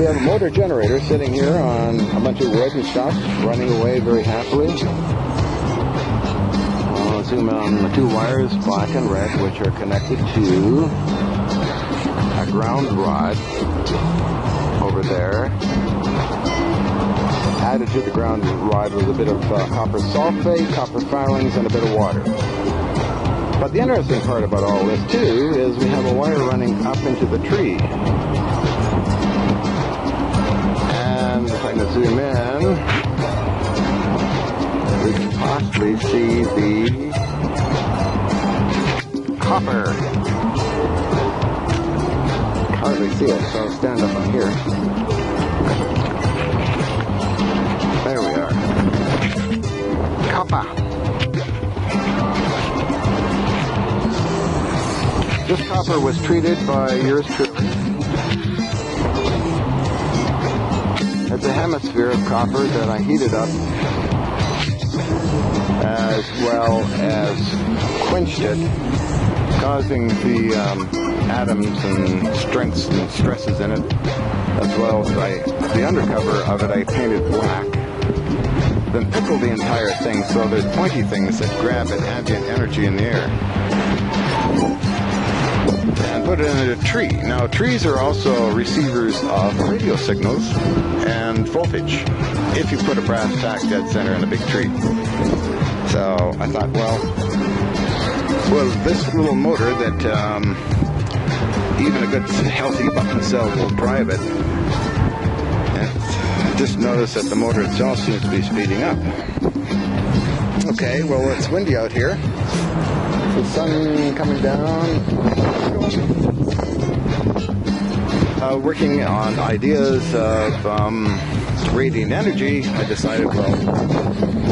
have a motor generator sitting here on a bunch of wood and stuff, running away very happily. I'll zoom in on the two wires, black and red, which are connected to a ground rod over there. Added to the ground rod was a bit of copper sulfate, copper filings, and a bit of water. But the interesting part about all this, too, is we have a wire running up into the tree. And if I can zoom in, we can possibly see the copper. Hardly see it, so I'll stand up on here. There we are. Copper. This copper was treated by yours truly. It's a hemisphere of copper that I heated up, as well as quenched it, causing the atoms and strengths and stresses in it, as well as the undercover of it I painted black. Then pickled the entire thing so there's pointy things that grab at ambient energy in the air. And put it in a tree. Now, trees are also receivers of radio signals and voltage if you put a brass tack dead center in a big tree. So I thought, well, this little motor that even a good healthy button cell will drive it. And just notice that the motor itself seems to be speeding up. Okay, well, it's windy out here. The sun coming down. Working on ideas of radiant energy, I decided, well,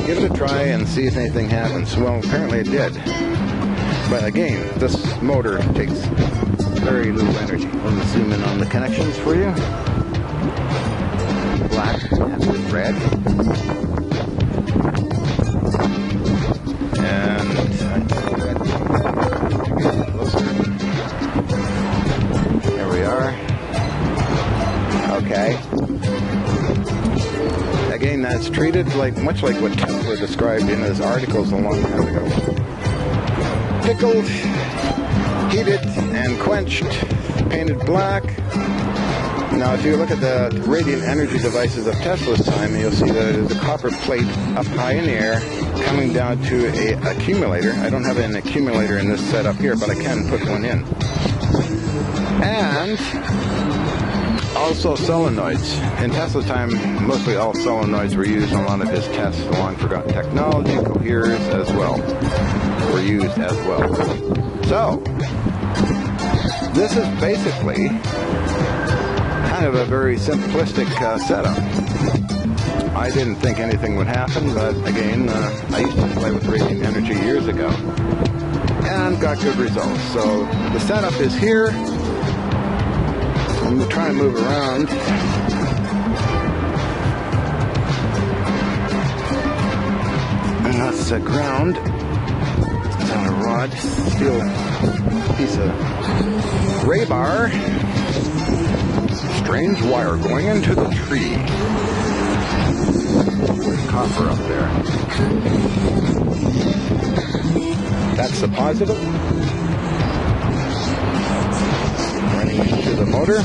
give it a try and see if anything happens. Well, apparently it did. But again, this motor takes very little energy. Let me zoom in on the connections for you. Black and with red. There we are. Okay. Again, that's treated much like what Tesla described in his articles a long time ago. Pickled, heated, and quenched, painted black. Now, if you look at the radiant energy devices of Tesla's time, you'll see that there's a copper plate up high in the air coming down to an accumulator. I don't have an accumulator in this setup here, but I can put one in. And also solenoids. In Tesla's time, mostly all solenoids were used in a lot of his tests. The long forgotten technology, coherers as well, were used as well. So, this is basically kind of a very simplistic setup. I didn't think anything would happen, but again, I used to play with radiant energy years ago and got good results. So the setup is here. I'm going to try and move around. And that's the ground. It's on a rod, steel piece of rebar. Strange wire going into the tree. There's copper up there. That's the positive. Running into the motor.